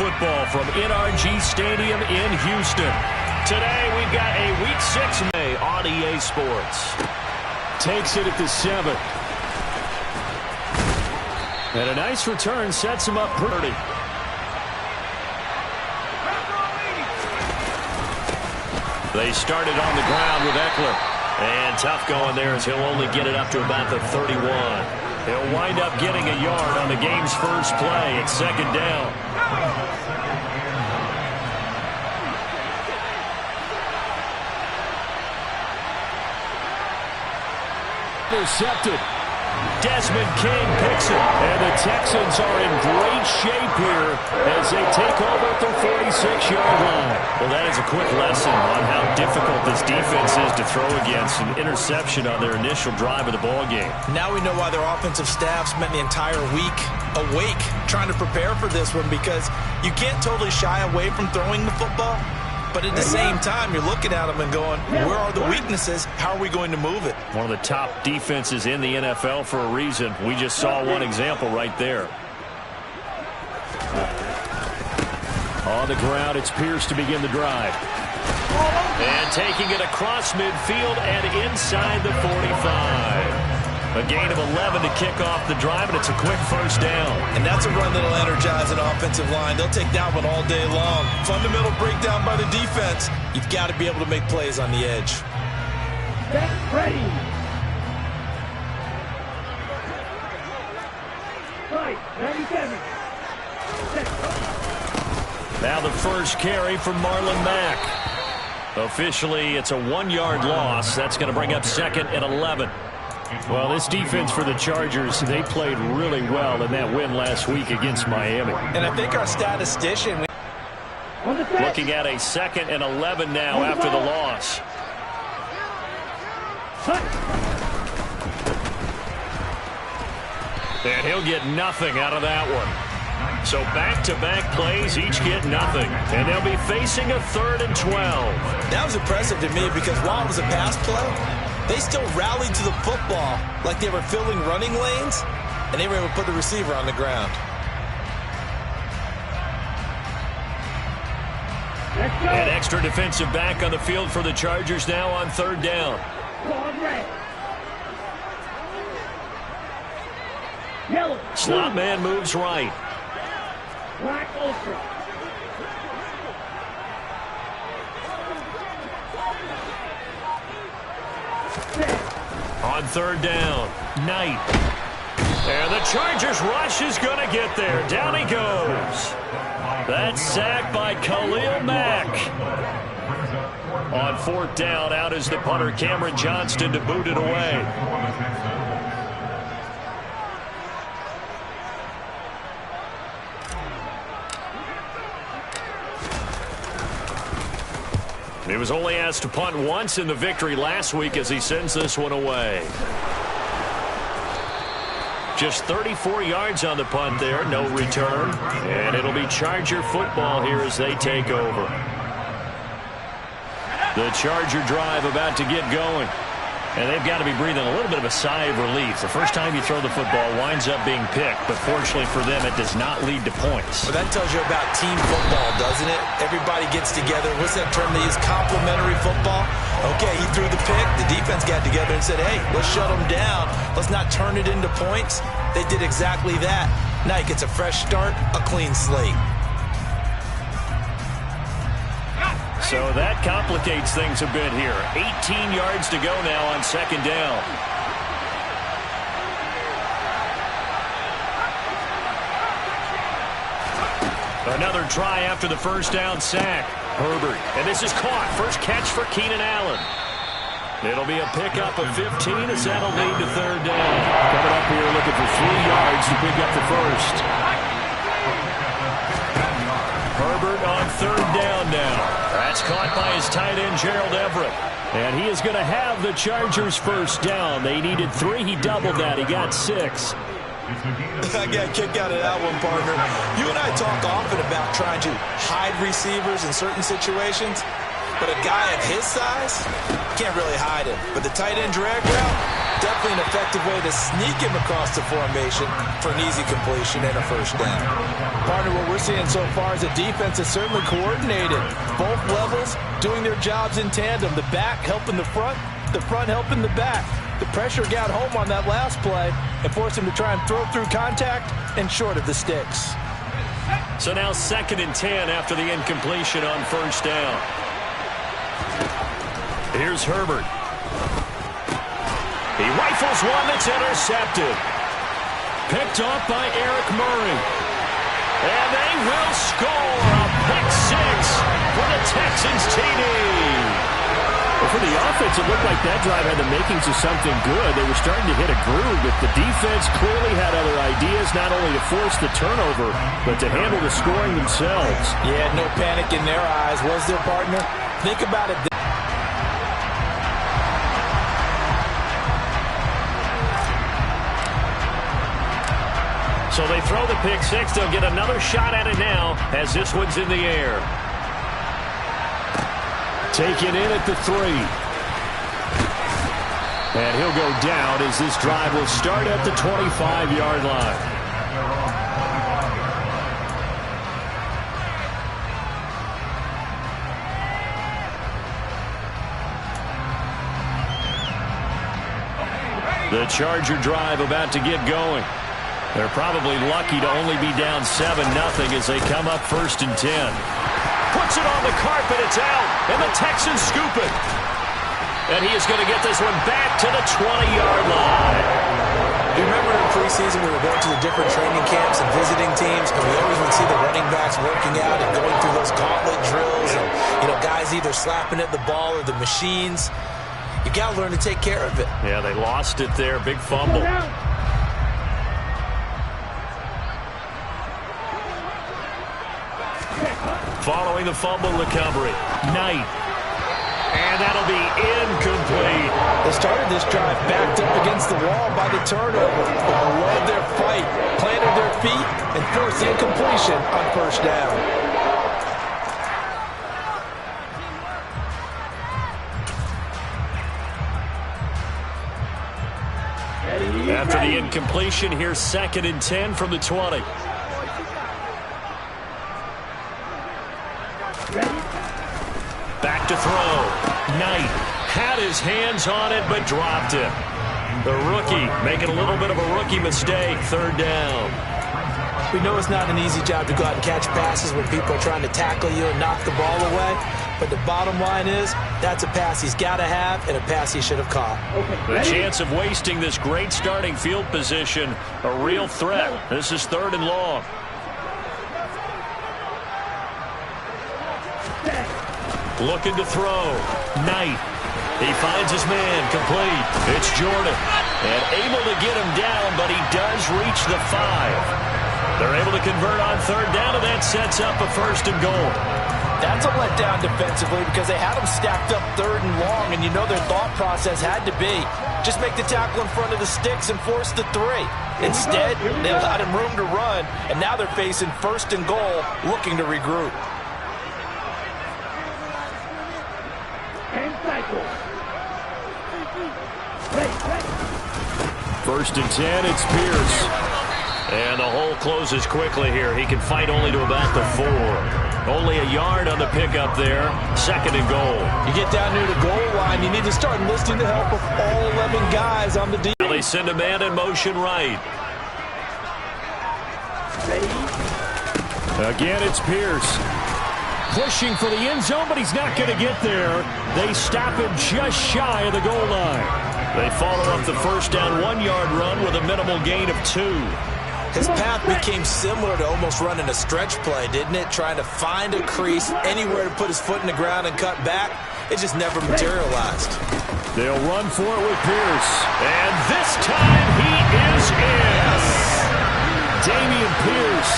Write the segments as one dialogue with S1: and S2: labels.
S1: football from NRG Stadium in Houston. Today we've got a Week 6 May on EA Sports. Takes it at the 7. And a nice return sets him up pretty. They started on the ground with Eckler. And tough going there as he'll only get it up to about the 31. He'll wind up getting a yard on the game's first play. It's second down. Intercepted. Desmond King picks it. And the Texans are in great shape here as they take over at their 46-yard line. Well, that is a quick lesson on how difficult this defense is to throw against. An interception on their initial drive of the ballgame.
S2: Now we know why their offensive staff spent the entire week awake trying to prepare for this one, because you can't totally shy away from throwing the football. But at the same time, you're looking at them and going, where are the weaknesses? How are we going to move it?
S1: One of the top defenses in the NFL for a reason. We just saw one example right there. On the ground, it's Pierce to begin the drive. And taking it across midfield and inside the 45. A gain of 11 to kick off the drive, and it's a quick first down.
S2: And that's a run that'll energize an offensive line. They'll take that one all day long. Fundamental breakdown by the defense. You've got to be able to make plays on the edge.
S3: Get ready. Right, 97.
S1: Now the first carry from Marlon Mack. Officially, it's a 1-yard loss. That's going to bring up second and 11. Well, this defense for the Chargers, they played really well in that win last week against Miami.
S2: And I think our statistician...
S1: Looking at a second and 11 now after the loss. And he'll get nothing out of that one. So back-to-back plays, each get nothing. And they'll be facing a 3rd and 12.
S2: That was impressive to me because while it was a pass play, they still rallied to the football like they were filling running lanes, and they were able to put the receiver on the ground.
S1: An extra defensive back on the field for the Chargers now on 3rd down. Slot man moves right.
S3: Black Ultra.
S1: On 3rd down, Knight. And the Chargers rush is going to get there. Down he goes. That's sacked by Khalil Mack. On 4th down, out is the punter, Cameron Johnston, to boot it away. He was only asked to punt once in the victory last week as he sends this one away. Just 34 yards on the punt there, no return. And it'll be Charger football here as they take over. The Charger drive about to get going. And they've got to be breathing a little bit of a sigh of relief. The first time you throw the football winds up being picked, but fortunately for them, it does not lead to points.
S2: Well, that tells you about team football, doesn't it? Everybody gets together. What's that term they use? Complementary football? Okay, he threw the pick. The defense got together and said, hey, let's shut them down. Let's not turn it into points. They did exactly that. Now he gets a fresh start, a clean slate.
S1: So that complicates things a bit here. 18 yards to go now on 2nd down. Another try after the first down sack. Herbert, and this is caught. First catch for Keenan Allen. It'll be a pickup of 15 as that'll lead to 3rd down. Coming up here looking for 3 yards to pick up the first. Herbert on 3rd down now. That's caught by his tight end, Gerald Everett. And he is going to have the Chargers first down. They needed 3. He doubled that. He got 6.
S2: I got a kick out of that one, partner. You and I talk often about trying to hide receivers in certain situations. But a guy of his size can't really hide it. But the tight end drag route, definitely an effective way to sneak him across the formation for an easy completion and a first down. Partner, what we're seeing so far is the defense is certainly coordinated. Both levels doing their jobs in tandem. The back helping the front helping the back. The pressure got home on that last play and forced him to try and throw through contact and short of the sticks.
S1: So now 2nd and 10 after the incompletion on first down. Here's Herbert. He rifles one that's intercepted. Picked off by Eric Murray. And they will score a pick 6 for the Texans TD.
S4: Well, for the offense, it looked like that drive had the makings of something good. They were starting to hit a groove, but the defense clearly had other ideas, not only to force the turnover, but to handle the scoring themselves.
S2: Yeah, no panic in their eyes, was there, partner? Think about it.
S1: So they throw the pick 6. They'll get another shot at it now as this one's in the air. Taken in at the 3. And he'll go down as this drive will start at the 25-yard line. The Charger drive about to get going. They're probably lucky to only be down 7-0 as they come up 1st and 10. Puts it on the carpet, it's out, and the Texans scoop it. And he is going to get this one back to the 20-yard line.
S2: You remember in preseason we were going to the different training camps and visiting teams, and we always would see the running backs working out and going through those gauntlet drills, and guys either slapping at the ball or the machines. You got to learn to take care of it.
S1: Yeah, they lost it there, big fumble. Following the fumble recovery, Knight. And that'll be incomplete.
S2: They started this drive backed up against the wall by the turnover. But I love their fight, planted their feet, and forced the incompletion on first down.
S1: After the incompletion, here's 2nd and 10 from the 20. Back to throw. Knight had his hands on it, but dropped it. The rookie making a little bit of a rookie mistake. 3rd down.
S2: We know it's not an easy job to go out and catch passes when people are trying to tackle you and knock the ball away. But the bottom line is, that's a pass he's got to have and a pass he should have caught.
S1: The chance of wasting this great starting field position, a real threat. This is 3rd and long. Looking to throw. Knight. He finds his man. Complete. It's Jordan. And able to get him down, but he does reach the 5. They're able to convert on 3rd down, and that sets up a 1st and goal.
S2: That's a letdown defensively because they had him stacked up 3rd and long, and their thought process had to be just make the tackle in front of the sticks and force the 3. Instead, they allowed him room to run, and now they're facing 1st and goal, looking to regroup.
S1: First and 10, it's Pierce. And the hole closes quickly here. He can fight only to about the 4. Only a yard on the pickup there. 2nd and goal.
S2: You get down near the goal line, you need to start enlisting the help of all 11 guys on the defense.
S1: Now they send a man in motion right. Again, it's Pierce. Pushing for the end zone, but he's not going to get there. They stop him just shy of the goal line. They follow up the first down 1-yard run with a minimal gain of 2.
S2: His path became similar to almost running a stretch play, didn't it? Trying to find a crease, anywhere to put his foot in the ground and cut back. It just never materialized.
S1: They'll run for it with Pierce. And this time he is in. Dameon Pierce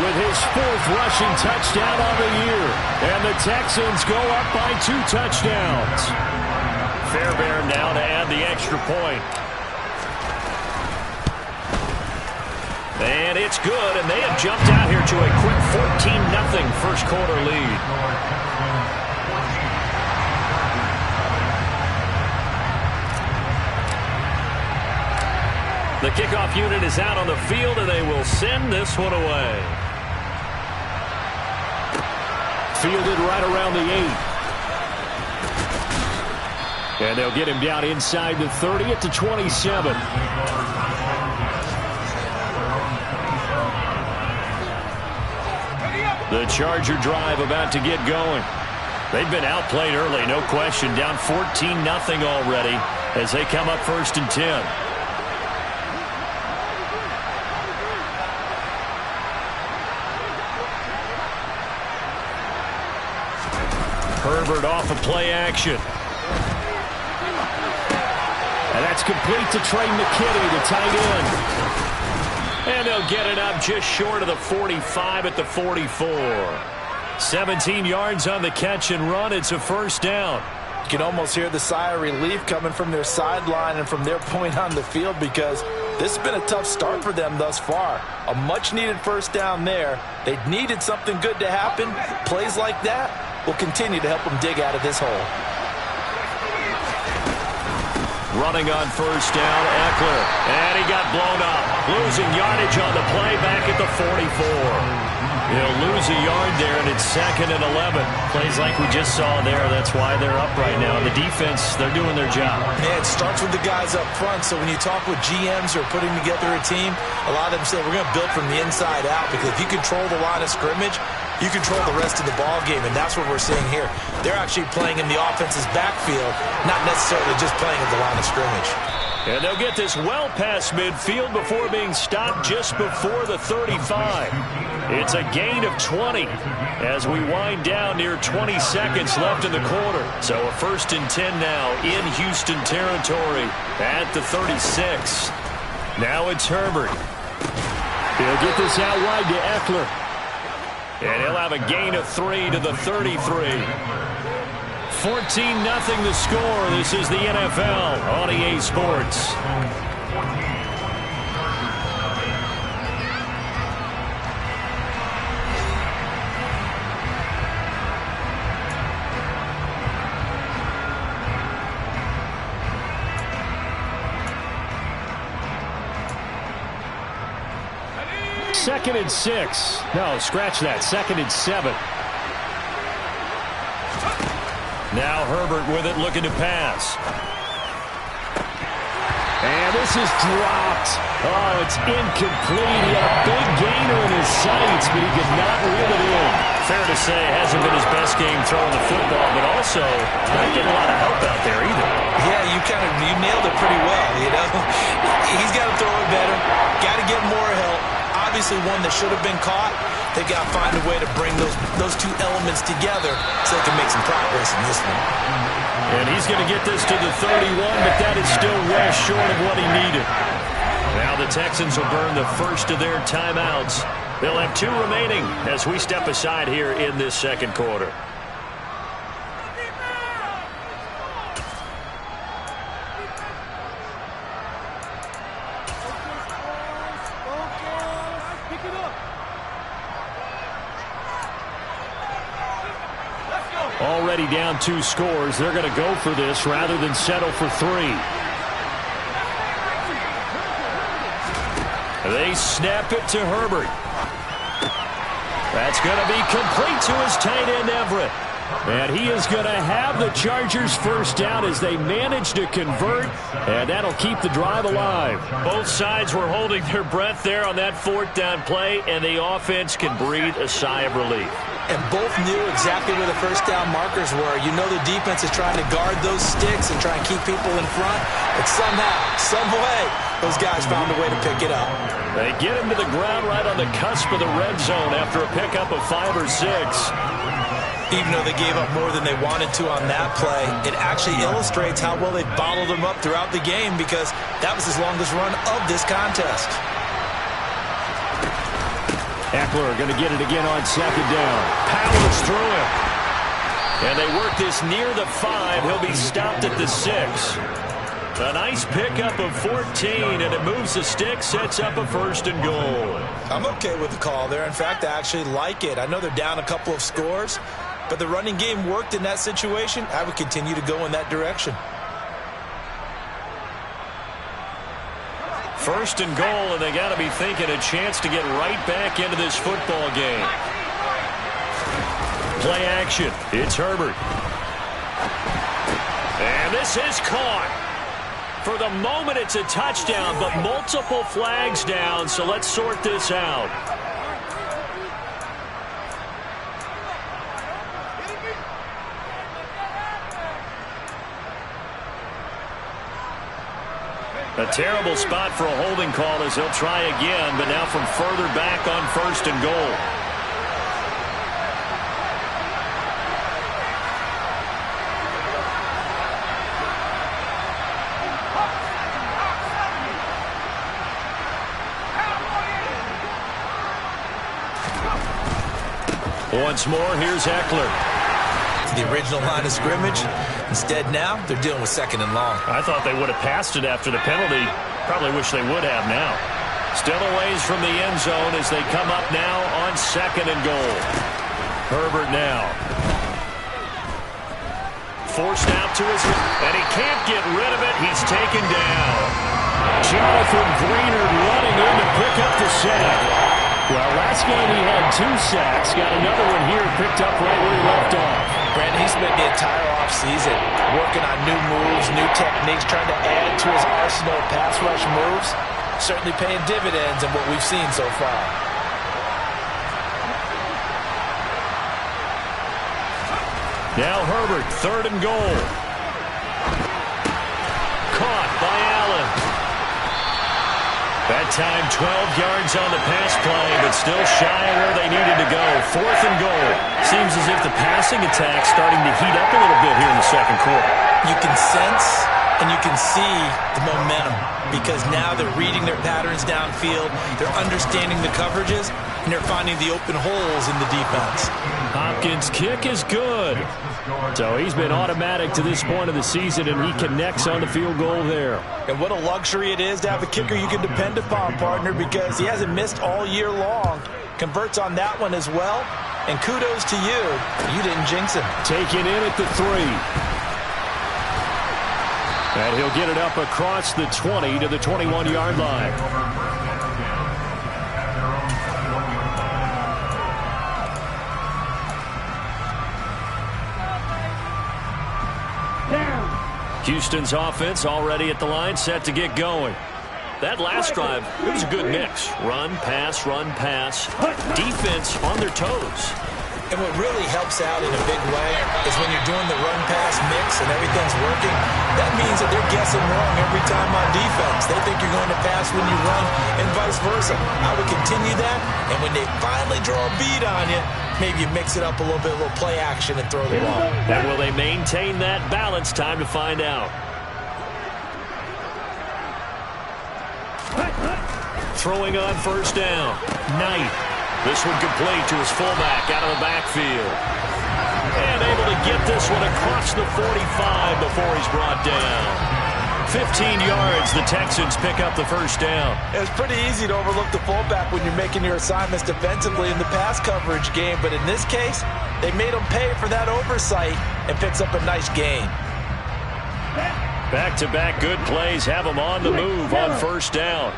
S1: with his 4th rushing touchdown on the year. And the Texans go up by 2 touchdowns. Fairbairn now to add the extra point. And it's good, and they have jumped out here to a quick 14-0 first quarter lead. The kickoff unit is out on the field, and they will send this one away. Fielded right around the 8. And they'll get him down inside the 30 at the 27. The Charger drive about to get going. They've been outplayed early, no question. Down 14-0 already as they come up 1st and 10. Herbert off of play action. And that's complete to Trey McKinney, the tight end. And they'll get it up just short of the 45 at the 44. 17 yards on the catch and run. It's a first down.
S2: You can almost hear the sigh of relief coming from their sideline and from their point on the field, because this has been a tough start for them thus far. A much-needed first down there. They needed something good to happen. Plays like that will continue to help them dig out of this hole.
S1: Running on first down, Eckler. And he got blown up. Losing yardage on the play back at the 44. He'll lose a yard there, and it's 2nd and 11. Plays like we just saw there. That's why they're up right now. The defense, they're doing their job.
S2: Yeah, it starts with the guys up front. So when you talk with GMs who are putting together a team, a lot of them say we're going to build from the inside out, because if you control the line of scrimmage, you control the rest of the ball game, and that's what we're seeing here. They're actually playing in the offense's backfield, not necessarily just playing at the line of scrimmage.
S1: And they'll get this well past midfield before being stopped just before the 35. It's a gain of 20 as we wind down near 20 seconds left in the quarter. So a 1st and 10 now in Houston territory at the 36. Now it's Herbert. He'll get this out wide to Eckler. And he'll have a gain of 3 to the 33. 14-0 the score. This is the NFL on EA Sports. Second and 6. No, scratch that. 2nd and 7. Now Herbert with it, looking to pass. And this is dropped. Oh, it's incomplete. He had a big gainer in his sights, but he could not reel it in. Fair to say, hasn't been his best game throwing the football, but also not getting a lot of help out there either.
S2: Yeah, you nailed it pretty well, you know. He's got to throw it better. Got to get more help. Obviously one that should have been caught. They've got to find a way to bring those two elements together so they can make some progress in this one.
S1: And he's going to get this to the 31, but that is still way short of what he needed. Now the Texans will burn the first of their timeouts. They'll have 2 remaining as we step aside here in this second quarter. Already down 2 scores. They're going to go for this rather than settle for 3. They snap it to Herbert. That's going to be complete to his tight end, Everett. And he is going to have the Chargers first down as they manage to convert, and that'll keep the drive alive. Both sides were holding their breath there on that 4th down play, and the offense can breathe a sigh of relief.
S2: And both knew exactly where the first down markers were. You know the defense is trying to guard those sticks and try and keep people in front, but somehow, some way, those guys found a way to pick it up.
S1: They get him to the ground right on the cusp of the red zone after a pickup of 5 or 6.
S2: Even though they gave up more than they wanted to on that play, it actually illustrates how well they bottled them up throughout the game, because that was his longest run of this contest.
S1: Eckler going to get it again on 2nd down. Powers through him. And they work this near the 5. He'll be stopped at the 6. A nice pickup of 14, and it moves the stick, sets up a 1st and goal.
S2: I'm okay with the call there. In fact, I actually like it. I know they're down a couple of scores, but the running game worked in that situation. I would continue to go in that direction.
S1: First and goal, and they got to be thinking a chance to get right back into this football game. Play action. It's Herbert. And this is caught. For the moment, it's a touchdown, but multiple flags down, so let's sort this out. A terrible spot for a holding call as he'll try again, but now from further back on first and goal. Once more, here's Eckler.
S2: The original line of scrimmage. Instead now, they're dealing with second and long.
S1: I thought they would have passed it after the penalty. Probably wish they would have now. Still a ways from the end zone as they come up now on second and goal. Herbert now. Forced out to his right, and he can't get rid of it. He's taken down. Jonathan Greenard running in to pick up the sack. Well, last game he had 2 sacks. Got another one here picked up right where he left off.
S2: Brandon, he spent the entire offseason working on new moves, new techniques, trying to add to his arsenal of pass rush moves. Certainly paying dividends in what we've seen so far.
S1: Now Herbert, third and goal. Caught by Allen. That time 12 yards on the pass play, but still shy of where they needed to go. Fourth and goal. Seems as if the passing attack's starting to heat up a little bit here in the second quarter.
S2: You can sense and you can see the momentum because now they're reading their patterns downfield, they're understanding the coverages, and they're finding the open holes in the defense.
S1: Hopkins' kick is good. So he's been automatic to this point of the season, and he connects on the field goal there.
S2: And what a luxury it is to have a kicker you can depend upon, partner, because he hasn't missed all year long. Converts on that one as well. And kudos to you. You didn't jinx him.
S1: Taken in at the 3. And he'll get it up across the 20 to the 21-yard line. Houston's offense already at the line, set to get going. That last drive, it was a good mix. Run, pass, defense on their toes.
S2: And what really helps out in a big way is when you're doing the run-pass mix and everything's working, that means that they're guessing wrong every time on defense. They think you're going to pass when you run and vice versa. I would continue that, and when they finally draw a bead on you, maybe you mix it up a little bit, a little play action and throw the ball.
S1: And will they maintain that balance? Time to find out. Throwing on first down. Knight. This one complete to his fullback out of the backfield. And able to get this one across the 45 before he's brought down. 15 yards, the Texans pick up the first down.
S2: It's pretty easy to overlook the fullback when you're making your assignments defensively in the pass coverage game, but in this case, they made him pay for that oversight and picks up a nice gain.
S1: Back-to-back good plays have him on the move on first down.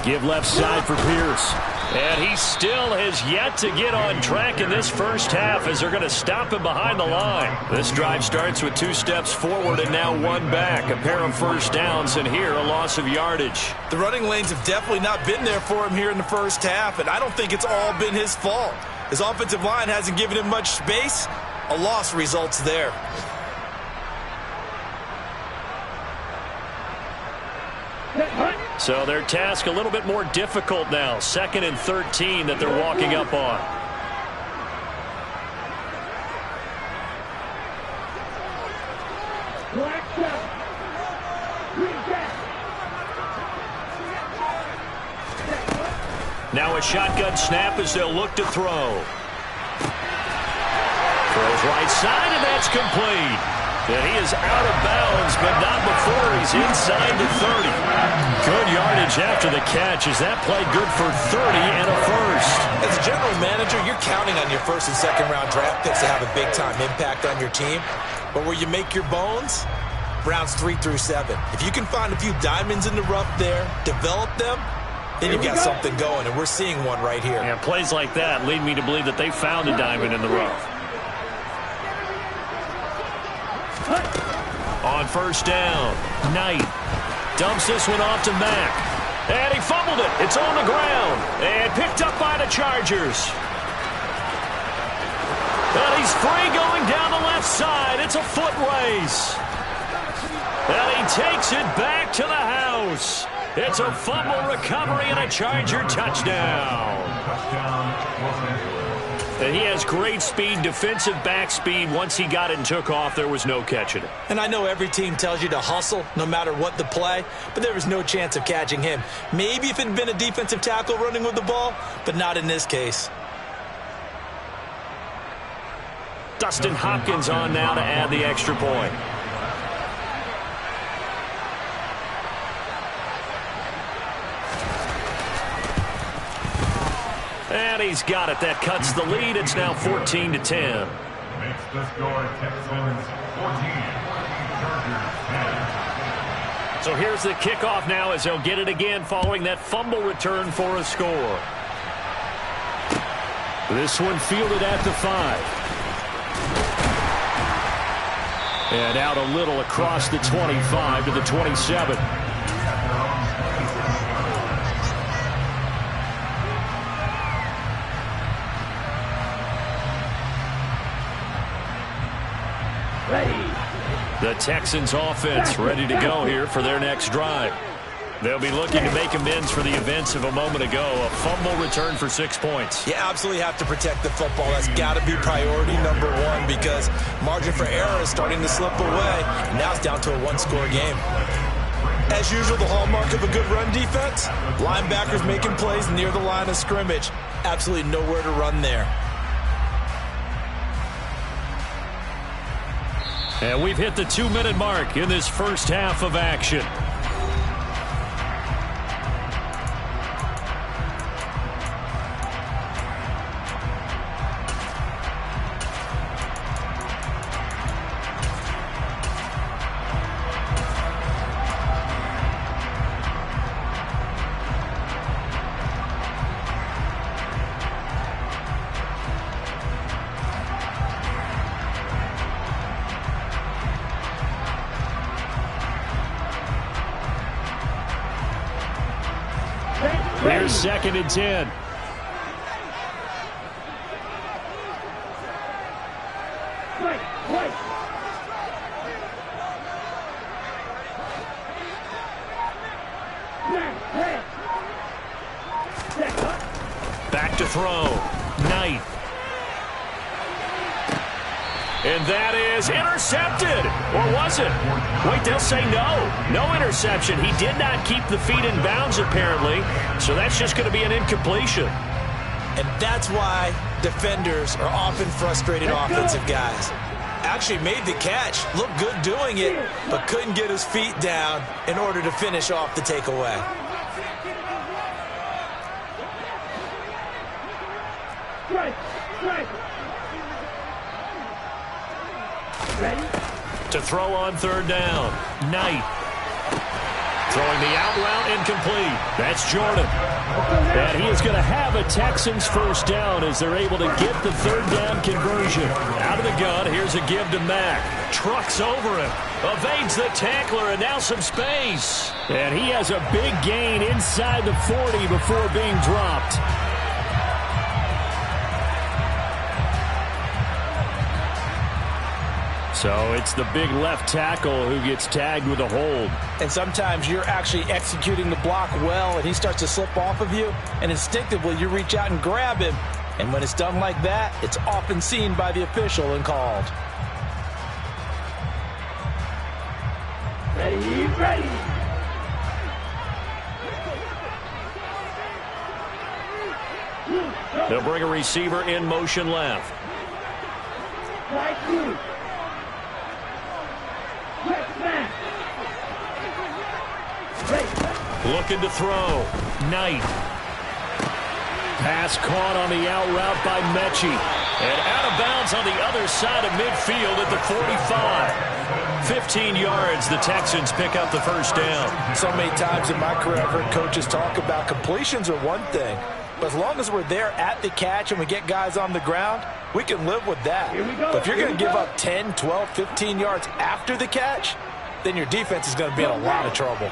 S1: Give left side for Pierce. And he still has yet to get on track in this first half as they're going to stop him behind the line. This drive starts with 2 steps forward and now 1 back. A pair of first downs, and here a loss of yardage.
S2: The running lanes have definitely not been there for him here in the first half, and I don't think it's all been his fault. His offensive line hasn't given him much space. A loss results there.
S1: So their task a little bit more difficult now. 2nd and 13 that they're walking up on. Now a shotgun snap as they'll look to throw. Throws right side, and that's complete. And he is out of bounds, but not before he's inside the 30. Good yardage after the catch. Is that play good for 30 and a first?
S2: As a general manager, you're counting on your first and second round draft picks to have a big-time impact on your team. But where you make your bones, rounds 3 through 7. If you can find a few diamonds in the rough there, develop them, then you've got something going, and we're seeing one right here.
S1: Yeah, plays like that lead me to believe that they found a diamond in the rough. On first down, Knight dumps this one off to Mack. And he fumbled it. It's on the ground. And picked up by the Chargers. And he's free going down the left side. It's a foot race. And he takes it back to the house. It's a fumble recovery and a Charger touchdown. And he has great speed, defensive back speed. Once he got it and took off, there was no catching it.
S2: And I know every team tells you to hustle no matter what the play, but there was no chance of catching him. Maybe if it had been a defensive tackle running with the ball, but not in this case.
S1: Dustin Hopkins on now to add the extra point. And he's got it. That cuts the lead. It's now 14-10.
S5: Makes the score Texans 14, Chargers 10.
S1: So here's the kickoff now as they'll get it again following that fumble return for a score. This one fielded at the 5. And out a little across the 25 to the 27. The Texans offense ready to go here for their next drive. They'll be looking to make amends for the events of a moment ago. A fumble return for 6 points.
S2: You absolutely have to protect the football. That's got to be priority number one because margin for error is starting to slip away. And now it's down to a one-score game. As usual, the hallmark of a good run defense, linebackers making plays near the line of scrimmage. Absolutely nowhere to run there.
S1: And we've hit the 2-minute mark in this first half of action. Here's 2nd and 10. Back to throw. Knight. And that is intercepted. Or was it? Wait, they'll say no. No interception. He did not keep the feet in bounds, apparently. So that's just going to be an incompletion.
S2: And that's why defenders are often frustrated offensive guys. Actually made the catch. Looked good doing it, but couldn't get his feet down in order to finish off the takeaway.
S1: To throw on 3rd down. Knight. Throwing the out route incomplete. That's Jordan. And he is going to have a Texans first down as they're able to get the 3rd down conversion. Out of the gun, here's a give to Mack. Trucks over him. Evades the tackler and now some space. And he has a big gain inside the 40 before being dropped. So it's the big left tackle who gets tagged with a hold.
S2: And sometimes you're actually executing the block well, and he starts to slip off of you, and instinctively you reach out and grab him. And when it's done like that, it's often seen by the official and called.
S3: Ready, ready.
S1: They'll bring a receiver in motion left.
S3: LAC2.
S1: Looking to throw. Knight. Pass caught on the out route by Mechie. And out of bounds on the other side of midfield at the 45. 15 yards, the Texans pick up the first down.
S2: So many times in my career, I've heard coaches talk about completions are one thing. But as long as we're there at the catch and we get guys on the ground, we can live with that. But if you're going to give up 10, 12, 15 yards after the catch, then your defense is going to be in a lot of trouble.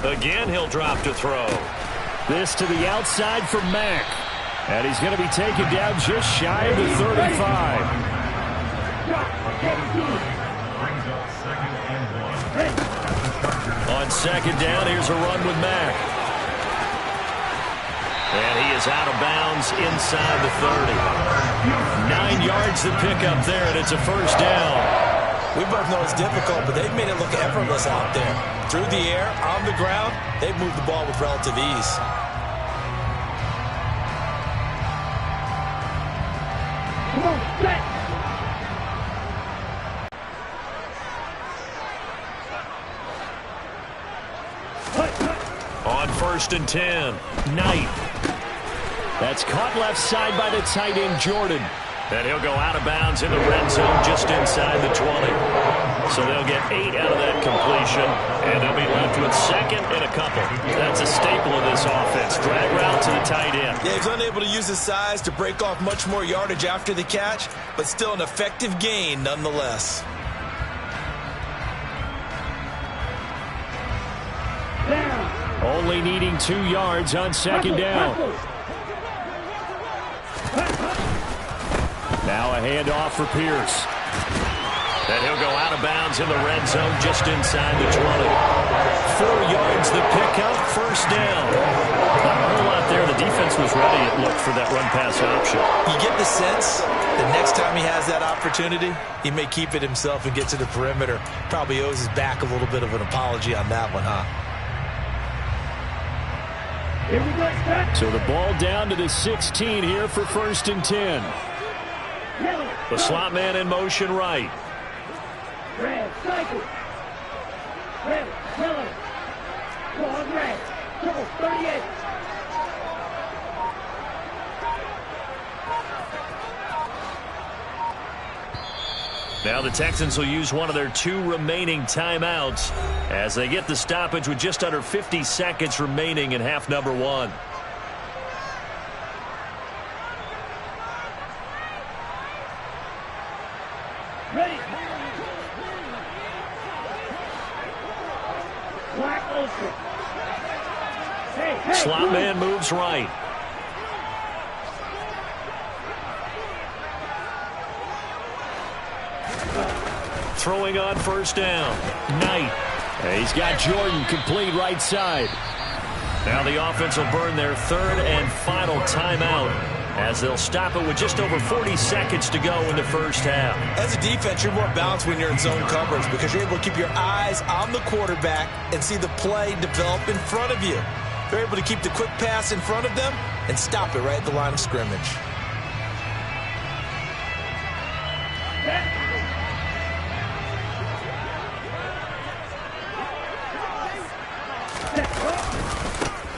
S1: Again, he'll drop to throw. This to the outside for Mack. And he's going to be taken down just shy of the 35. On second down, here's a run with Mack. And he is out of bounds inside the 30. 9 yards to pick up there, and it's a first down.
S2: We both know it's difficult, but they've made it look effortless out there. Through the air, on the ground, they've moved the ball with relative ease.
S3: Come on, set.
S1: On 1st and 10, Knight. That's caught left side by the tight end, Jordan. And he'll go out of bounds in the red zone just inside the 20. So they'll get 8 out of that completion, and they'll be left with second and a couple. That's a staple of this offense. Drag route to the tight end.
S2: Yeah, he's unable to use his size to break off much more yardage after the catch, but still an effective gain nonetheless.
S1: Only needing 2 yards on second down. Now a handoff for Pierce. And he'll go out of bounds in the red zone just inside the 20. 4 yards the pickup, first down. Not a whole lot there. The defense was ready, it looked, for that run-pass option.
S2: You get the sense the next time he has that opportunity, he may keep it himself and get to the perimeter. Probably owes his back a little bit of an apology on that one, huh?
S3: Here we go, set.
S1: So the ball down to the 16 here for 1st and 10. The slot man in motion right.
S3: Red, cycle. Red, yellow. Go on, red. Triple, 38.
S1: Now the Texans will use one of their 2 remaining timeouts as they get the stoppage with just under 50 seconds remaining in half number 1.
S3: Ready. Black Ultra. Hey,
S1: Slot man moves right. Throwing on first down. Knight. He's got Jordan complete right side. Now the offense will burn their 3rd and final timeout as they'll stop it with just over 40 seconds to go in the first half.
S2: As a defense, you're more balanced when you're in zone coverage because you're able to keep your eyes on the quarterback and see the play develop in front of you. They're able to keep the quick pass in front of them and stop it right at the line of scrimmage.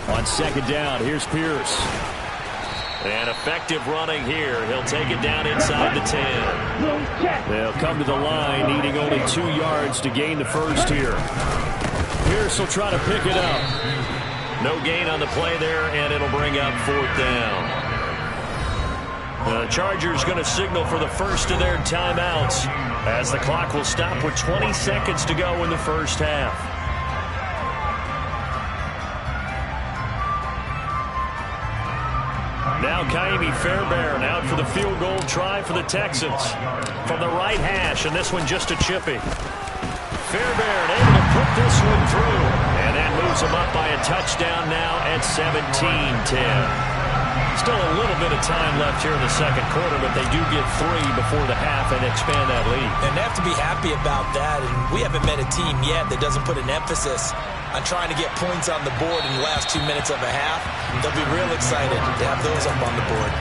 S1: On second down, here's Pierce. And effective running here. He'll take it down inside the 10. They'll come to the line, needing only 2 yards to gain the first here. Pierce will try to pick it up. No gain on the play there, and it'll bring up 4th down. The Chargers going to signal for the first of their timeouts as the clock will stop with 20 seconds to go in the first half. Now Kaimi Fairbairn out for the field goal try for the Texans. From the right hash, and this one just a chippy. Fairbairn able to put this one through. And that moves him up by a touchdown now at 17-10. Still a little little bit of time left here in the second quarter, but they do get 3 before the half and expand that lead.
S2: And they have to be happy about that. And we haven't met a team yet that doesn't put an emphasis on trying to get points on the board in the last 2 minutes of a half. They'll be real excited to have those up on the board.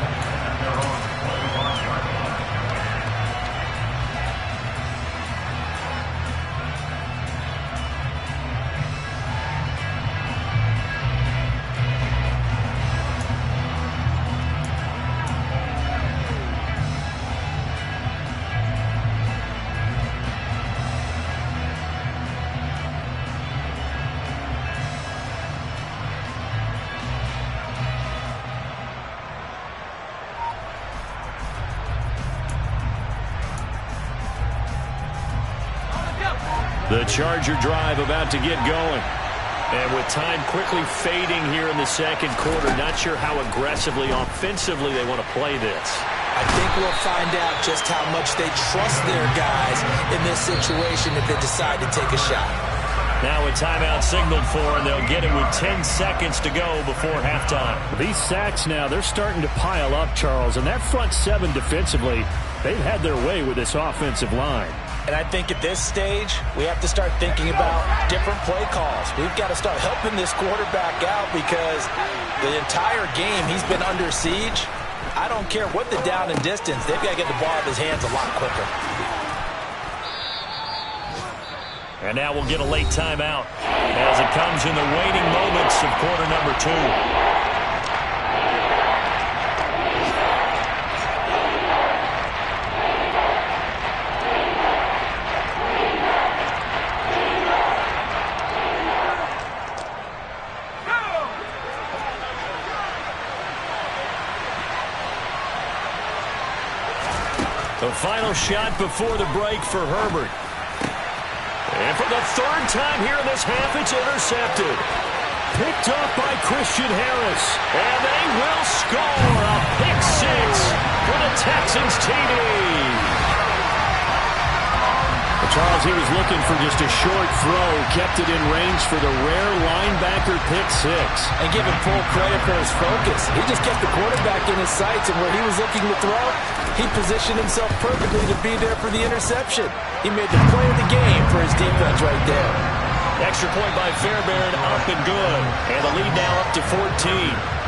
S1: The Charger drive about to get going. And with time quickly fading here in the second quarter, not sure how aggressively, offensively they want to play this.
S2: I think we'll find out just how much they trust their guys in this situation if they decide to take a shot.
S1: Now a timeout signaled for, and they'll get it with 10 seconds to go before halftime.
S4: These sacks now, they're starting to pile up, Charles. And that front 7 defensively, they've had their way with this offensive line.
S2: And I think at this stage, we have to start thinking about different play calls. We've got to start helping this quarterback out because the entire game he's been under siege. I don't care what the down and distance. They've got to get the ball out of his hands a lot quicker.
S1: And now we'll get a late timeout as it comes in the waning moments of quarter number 2. The final shot before the break for Herbert. And for the 3rd time here in this half, it's intercepted. Picked up by Christian Harris. And they will score a pick 6 for the Texans TD. Charles, he was looking for just a short throw, kept it in range for the rare linebacker pick 6.
S2: And give him full credit for his focus. He just kept the quarterback in his sights, and where he was looking to throw, he positioned himself perfectly to be there for the interception. He made the play of the game for his defense right there.
S1: Extra point by Fairbairn, up and good. And the lead now up to 14.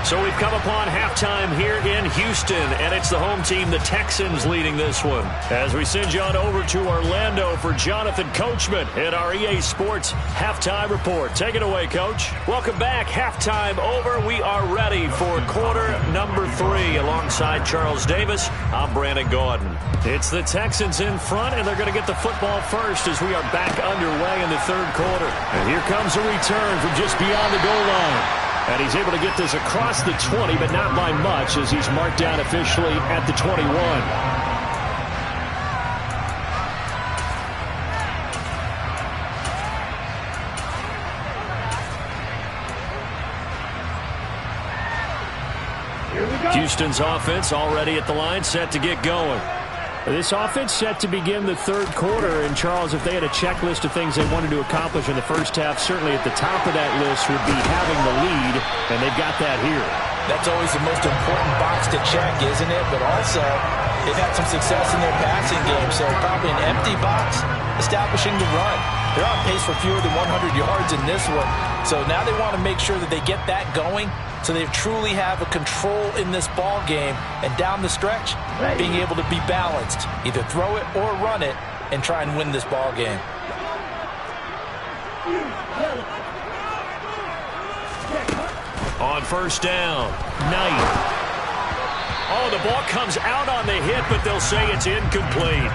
S1: So we've come upon halftime here in Houston, and it's the home team, the Texans, leading this one. As we send you on over to Orlando for Jonathan Coachman in our EA Sports Halftime Report. Take it away, Coach. Welcome back. Halftime over. We are ready for quarter number 3. Alongside Charles Davis, I'm Brandon Gaudin. It's the Texans in front, and they're going to get the football first as we are back underway in the 3rd quarter. And here comes a return from just beyond the goal line. And he's able to get this across the 20, but not by much, as he's marked down officially at the 21.
S3: Here we go.
S1: Houston's offense already at the line, set to get going.
S4: This offense set to begin the 3rd quarter, and Charles, if they had a checklist of things they wanted to accomplish in the first half, certainly at the top of that list would be having the lead, and they've got that here.
S2: That's always the most important box to check, isn't it? But also, they've had some success in their passing game, so probably an empty box, establishing the run. They're on pace for fewer than 100 yards in this one, so now they want to make sure that they get that going so they truly have a control in this ball game, and down the stretch, being able to be balanced, either throw it or run it, and try and win this ball game.
S1: On first down, Knight. Oh, the ball comes out on the hit, but they'll say it's incomplete.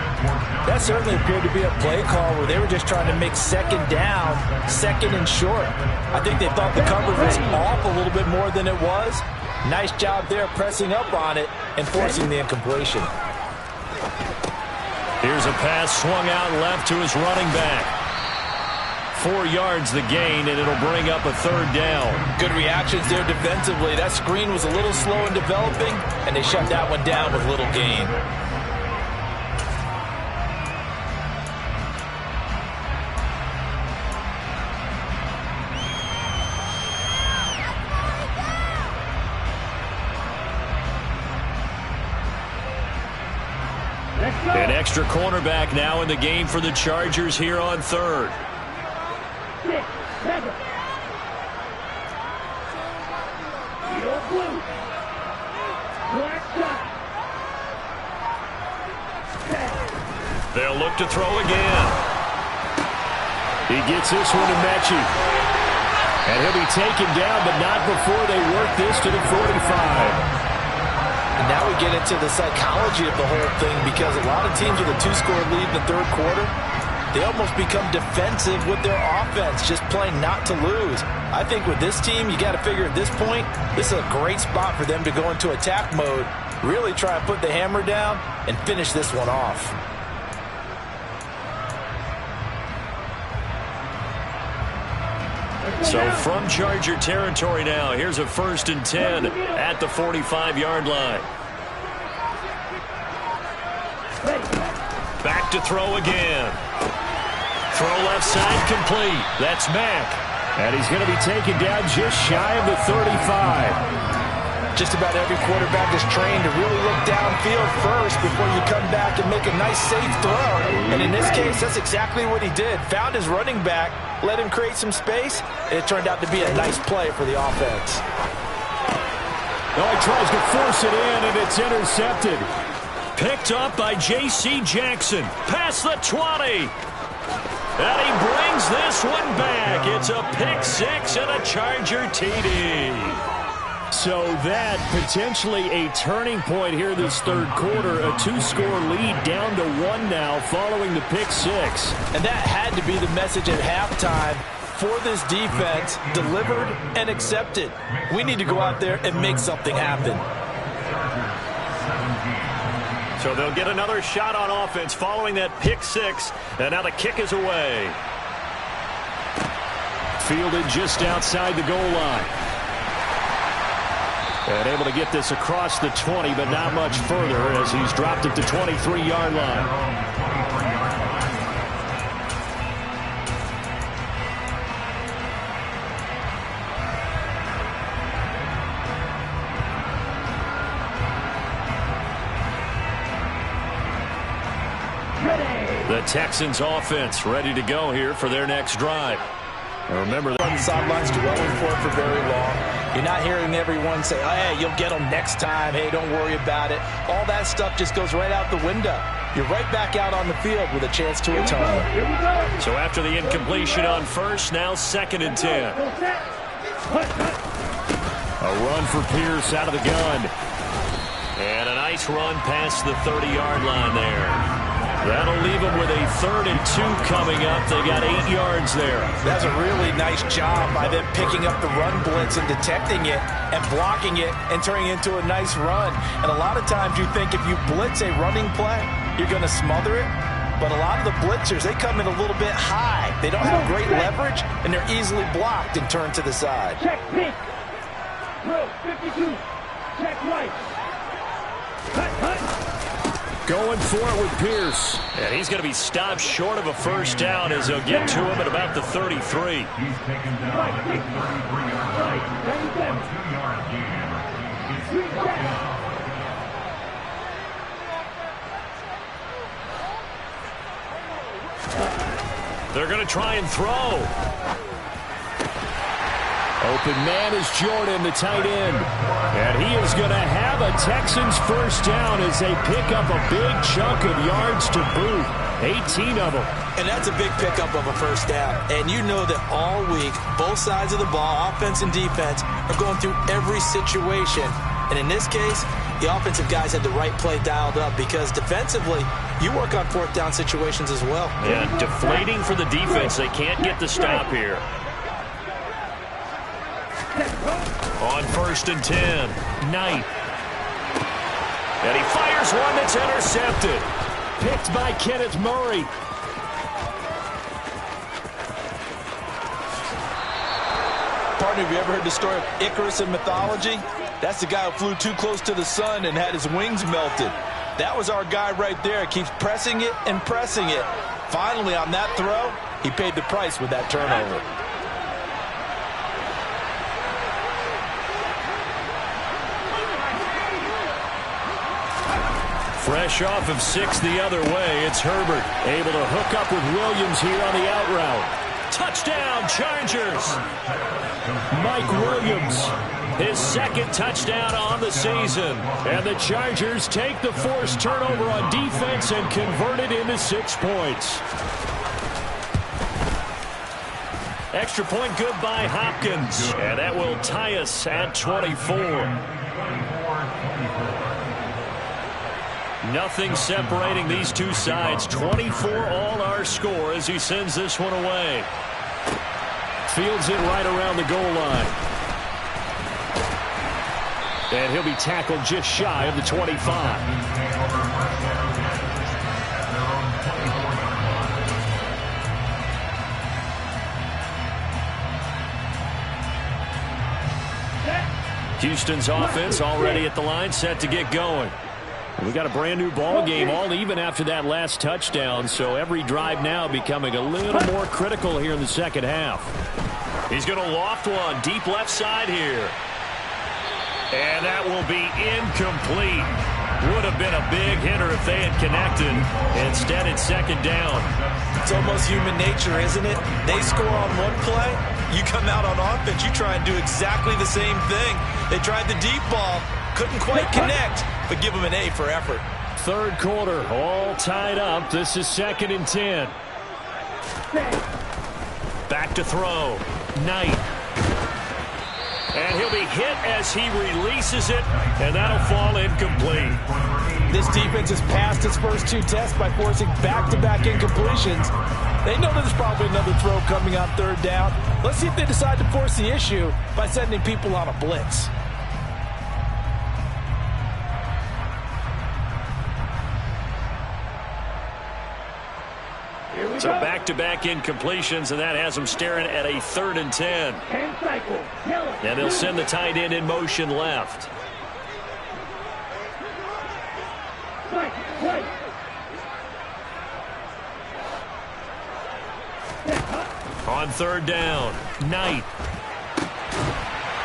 S2: That certainly appeared to be a play call where they were just trying to make 2nd down, 2nd and short. I think they thought the coverage was off a little bit more than it was. Nice job there pressing up on it and forcing the incompletion.
S1: Here's a pass swung out left to his running back. 4 yards the gain, and it'll bring up a 3rd down.
S2: Good reactions there defensively. That screen was a little slow in developing, and they shut that one down with little gain.
S3: Let's go.
S1: An extra cornerback now in the game for the Chargers here on third.
S3: 6, 7. Yellow blue. Black shot.
S1: They'll look to throw again. He gets this one to Mechie. And he'll be taken down, but not before they work this to the 45.
S2: And now we get into the psychology of the whole thing, because a lot of teams with a 2-score lead in the third quarter, they almost become defensive with their offense, just playing not to lose. I think with this team, you got to figure at this point, this is a great spot for them to go into attack mode, really try and put the hammer down and finish this one off.
S1: So from Charger territory now, here's a 1st and 10 at the 45-yard line. Back to throw again. Throw left side complete. That's Mack. And he's going to be taken down just shy of the 35.
S2: Just about every quarterback is trained to really look downfield first before you come back and make a nice safe throw. And in this case, that's exactly what he did. Found his running back, let him create some space, and it turned out to be a nice play for the offense.
S1: Oh, he tries to force it in, and it's intercepted. Picked up by J.C. Jackson. Past the 20. And he brings this one back. It's a pick six and a Charger TD. So that potentially a turning point here this third quarter. A 2-score lead down to 1 now following the pick six.
S2: And that had to be the message at halftime for this defense, delivered and accepted. We need to go out there and make something happen.
S1: So they'll get another shot on offense following that pick six. And now the kick is away. Fielded just outside the goal line. And able to get this across the 20, but not much further as he's dropped it to 23-yard line. The Texans offense ready to go here for their next drive. Now remember,
S2: On the sidelines dwelling for it for very long. You're not hearing everyone say, oh, hey, you'll get them next time. Hey, don't worry about it. All that stuff just goes right out the window. You're right back out on the field with a chance to atone.
S1: So after the incompletion on first, now 2nd and 10. A run for Pierce out of the gun. And a nice run past the 30-yard line there. That'll leave them with a 3rd and 2 coming up. They got 8 yards there.
S2: That's a really nice job by them picking up the run blitz and detecting it and blocking it and turning it into a nice run. And a lot of times you think if you blitz a running play, you're going to smother it. But a lot of the blitzers, they come in a little bit high. They don't have great leverage, and they're easily blocked and turned to the side.
S3: Check pink. Drill 52. Check right. Cut.
S1: Going for it with Pierce. And he's going to be stopped short of a first down as they'll get to him at about the 33.
S5: He's taken down at the 33-yard line. 2-yard gain. It's 4th down.
S1: They're going to try and throw. Open man is Jordan, the tight end. And he is going to have a Texans first down as they pick up a big chunk of yards to boot. 18 of them.
S2: And that's a big pickup of a first down. And you know that all week, both sides of the ball, offense and defense, are going through every situation. And in this case, the offensive guys had the right play dialed up because defensively, you work on 4th down situations as well.
S1: Yeah, deflating for the defense. They can't get the stop here. On 1st and 10, Knight. And he fires one that's intercepted. Picked by Kenneth Murray.
S2: Partner, have you ever heard the story of Icarus in mythology? That's the guy who flew too close to the sun and had his wings melted. That was our guy right there. Keeps pressing it and pressing it. Finally, on that throw, he paid the price with that turnover.
S1: Fresh off of 6 the other way, it's Herbert. Able to hook up with Williams here on the out route. Touchdown, Chargers! Mike Williams, his second touchdown on the season. And the Chargers take the forced turnover on defense and convert it into 6 points. Extra point good by Hopkins. And that will tie us at 24. Nothing separating these two sides. 24 all our score as he sends this one away. Fields it right around the goal line. And he'll be tackled just shy of the 25. Houston's offense already at the line, set to get going. We got a brand new ball game, all even after that last touchdown, so every drive now becoming a little more critical here in the second half. He's going to loft one deep left side here. And that will be incomplete. Would have been a big hitter if they had connected. Instead, it's second down.
S2: It's almost human nature, isn't it? They score on one play. You come out on offense, you try and do exactly the same thing. They tried the deep ball, couldn't quite connect, but give them an A for effort.
S1: Third quarter, all tied up. This is 2nd and 10. Back to throw. Knight. And he'll be hit as he releases it, and that'll fall incomplete.
S2: This defense has passed its first 2 tests by forcing back-to-back incompletions. They know there's probably another throw coming on 3rd down. Let's see if they decide to force the issue by sending people on a blitz.
S1: So back-to-back incompletions, and that has them staring at a 3rd and 10. And they'll send the tight end in motion left. On 3rd down, Knight.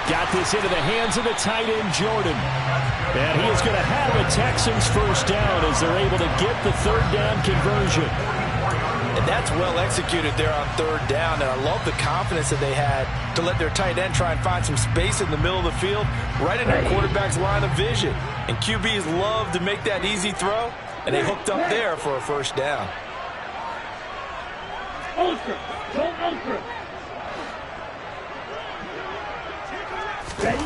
S1: Got this into the hands of the tight end, Jordan. And he is going to have a Texans first down as they're able to get the 3rd down conversion.
S2: And that's well executed there on 3rd down. And I love the confidence that they had to let their tight end try and find some space in the middle of the field, right in their quarterback's line of vision. And QBs love to make that easy throw, and they hooked up there for a first down.
S3: Ultra. Don't ultra. Ready?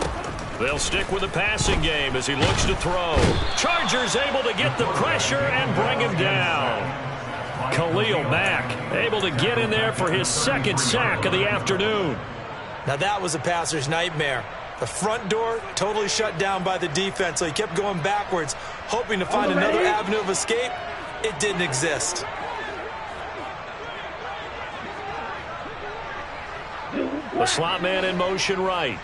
S1: They'll stick with the passing game as he looks to throw. Chargers able to get the pressure and bring him down. Khalil Mack able to get in there for his 2nd sack of the afternoon.
S2: Now that was a passer's nightmare. The front door totally shut down by the defense, so he kept going backwards, hoping to find another avenue of escape. It didn't exist.
S1: The slot man in motion right.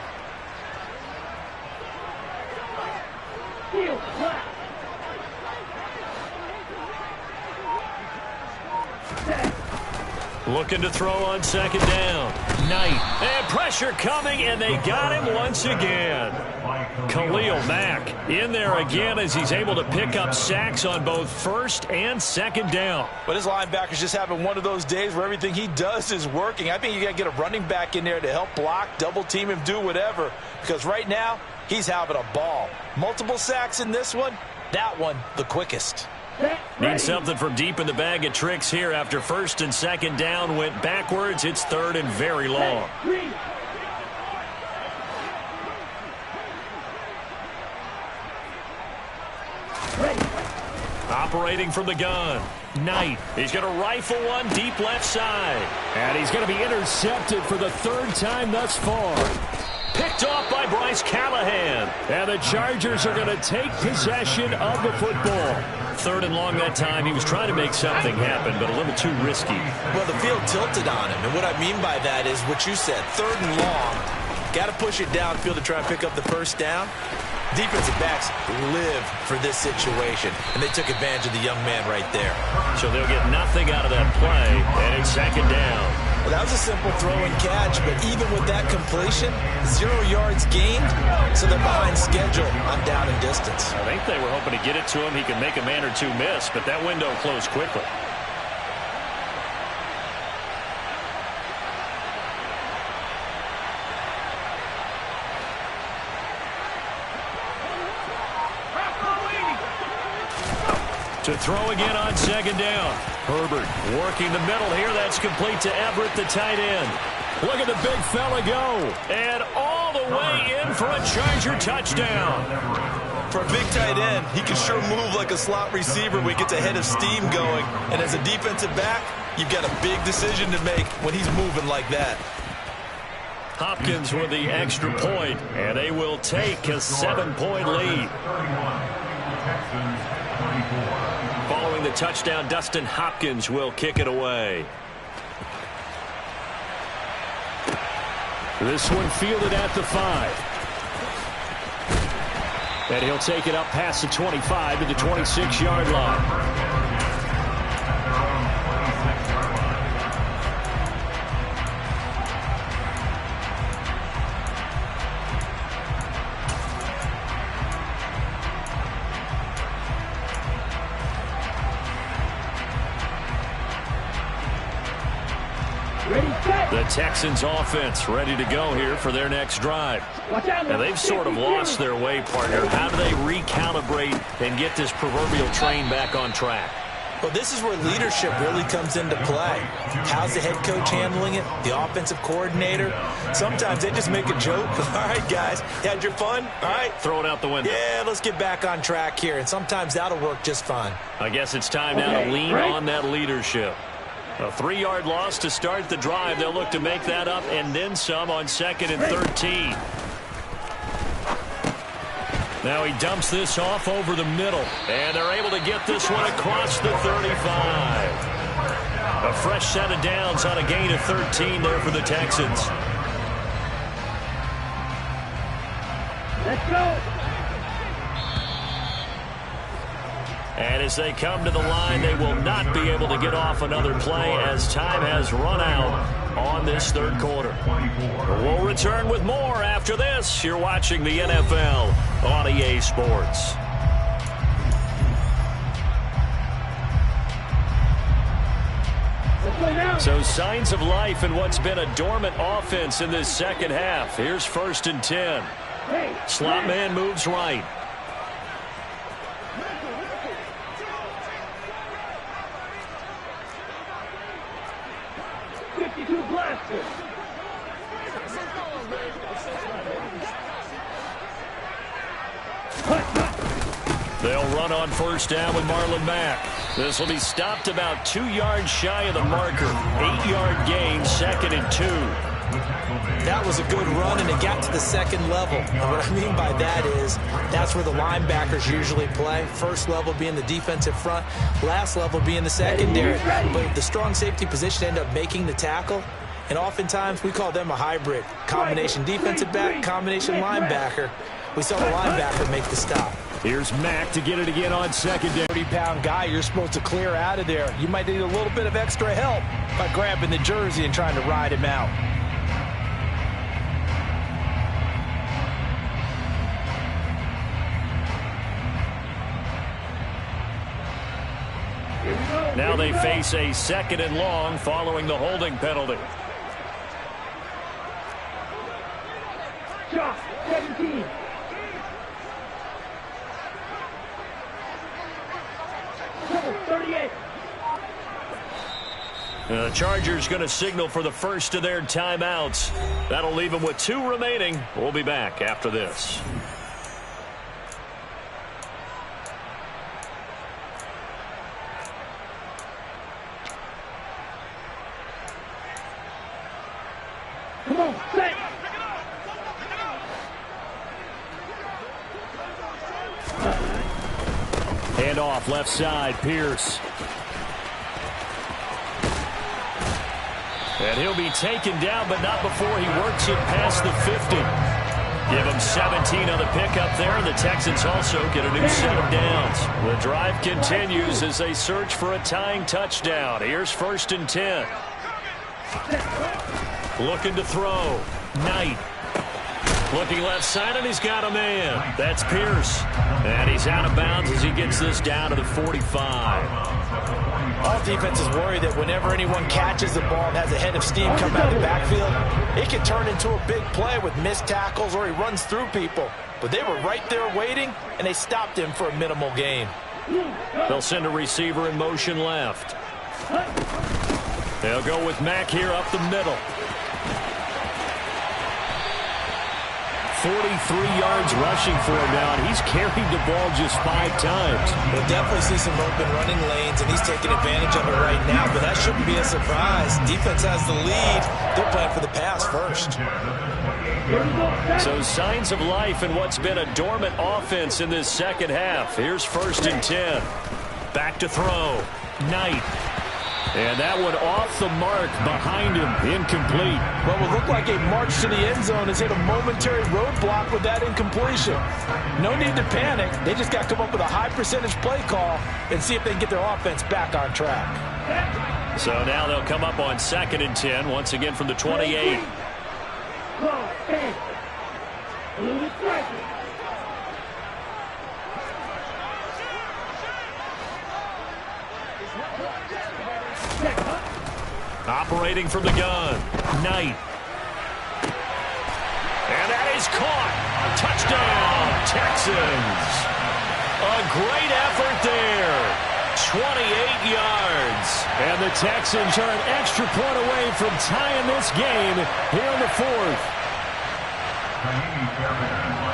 S1: Looking to throw on 2nd down. Knight. And pressure coming, and they got him once again. Khalil Mack in there again as he's able to pick up sacks on both 1st and 2nd down.
S2: But his linebacker's just having one of those days where everything he does is working. I think you got to get a running back in there to help block, double team him, do whatever. Because right now, he's having a ball. Multiple sacks in this one. That one, the quickest.
S1: Need something from deep in the bag of tricks here after 1st and 2nd down went backwards. It's 3rd and very long. Operating from the gun. Knight. He's going to rifle one deep left side. And he's going to be intercepted for the 3rd time thus far. Picked off by Bryce Callahan. And the Chargers are going to take possession of the football. 3rd and long that time. He was trying to make something happen, but a little too risky.
S2: Well, the field tilted on him. And what I mean by that is what you said. 3rd and long. Got to push it downfield to try and pick up the first down. Defensive backs live for this situation, and they took advantage of the young man right there.
S1: So they'll get nothing out of that play, and it's 2nd down.
S2: Well, that was a simple throw and catch, but even with that completion, 0 yards gained, so they're behind schedule on down and distance.
S4: I think they were hoping to get it to him. He could make a man or two miss, but that window closed quickly. To throw again on second down. Herbert working the middle here. That's complete to Everett, the tight end. Look at the big fella go. And all the way in for a Charger touchdown.
S2: For a big tight end, he can sure move like a slot receiver when he gets a head of steam going. And as a defensive back, you've got a big decision to make when he's moving like that.
S4: Hopkins with the extra point, and they will take a 7-point lead. Following the touchdown, Dustin Hopkins will kick it away. This one fielded at the 5. And he'll take it up past the 25 to the 26-yard line. The Texans offense ready to go here for their next drive. Now they've sort of lost their way, partner. How do they recalibrate and get this proverbial train back on track?
S2: Well, this is where leadership really comes into play. How's the head coach handling it? The offensive coordinator? Sometimes they just make a joke. All right, guys, you had your fun? All right.
S4: Throw it out the window.
S2: Yeah, let's get back on track here. And sometimes that'll work just fine.
S4: I guess it's time now to lean on that leadership. A 3-yard loss to start the drive. They'll look to make that up and then some on 2nd and 13. Now he dumps this off over the middle. And they're able to get this one across the 35. A fresh set of downs on a gain of 13 there for the Texans.
S3: Let's go.
S4: And as they come to the line, they will not be able to get off another play as time has run out on this third quarter. We'll return with more after this. You're watching the NFL on EA Sports. So signs of life in what's been a dormant offense in this second half. Here's 1st and 10. Slot man moves right. They'll run on 1st down with Marlon Mack. This will be stopped about 2 yards shy of the marker. 8-yard gain, 2nd and 2.
S2: That was a good run, and it got to the second level. And what I mean by that is that's where the linebackers usually play. First level being the defensive front, last level being the secondary. But the strong safety position ended up making the tackle. And oftentimes we call them a hybrid. Combination defensive back, combination linebacker. We saw the linebacker make the stop.
S4: Here's Mack to get it again on 2nd down.
S2: 30-pound guy, you're supposed to clear out of there. You might need a little bit of extra help by grabbing the jersey and trying to ride him out.
S4: Now they face a 2nd and long following the holding penalty.
S3: Shot 17.
S4: The Chargers going to signal for the first of their timeouts. That'll leave them with 2 remaining. We'll be back after this.
S3: Come on, set.
S4: Hand off left side, Pierce. And he'll be taken down, but not before he works it past the 50. Give him 17 on the pickup there, and the Texans also get a new set of downs. The drive continues as they search for a tying touchdown. Here's 1st and 10.
S1: Looking to throw. Knight. Looking left side, and he's got a man. That's Pierce. And he's out of bounds as he gets this down to the 45.
S2: All defenses worry that whenever anyone catches the ball and has a head of steam come out of the backfield, it can turn into a big play with missed tackles or he runs through people. But they were right there waiting, and they stopped him for a minimal gain.
S1: They'll send a receiver in motion left. They'll go with Mack here up the middle. 43 yards rushing for him now, and he's carried the ball just 5 times.
S2: We'll definitely see some open running lanes, and he's taking advantage of it right now, but that shouldn't be a surprise. Defense has the lead. They're playing for the pass first.
S1: So signs of life in what's been a dormant offense in this second half. Here's 1st and 10. Back to throw. Knight. And that one off the mark behind him. Incomplete.
S2: What would look like a march to the end zone has hit a momentary roadblock with that incompletion. No need to panic. They just got to come up with a high percentage play call and see if they can get their offense back on track.
S1: So now they'll come up on 2nd and 10 once again from the 28. Operating from the gun. Knight. And that is caught. Touchdown, Texans. A great effort there. 28 yards. And the Texans are an extra point away from tying this game here in the 4th.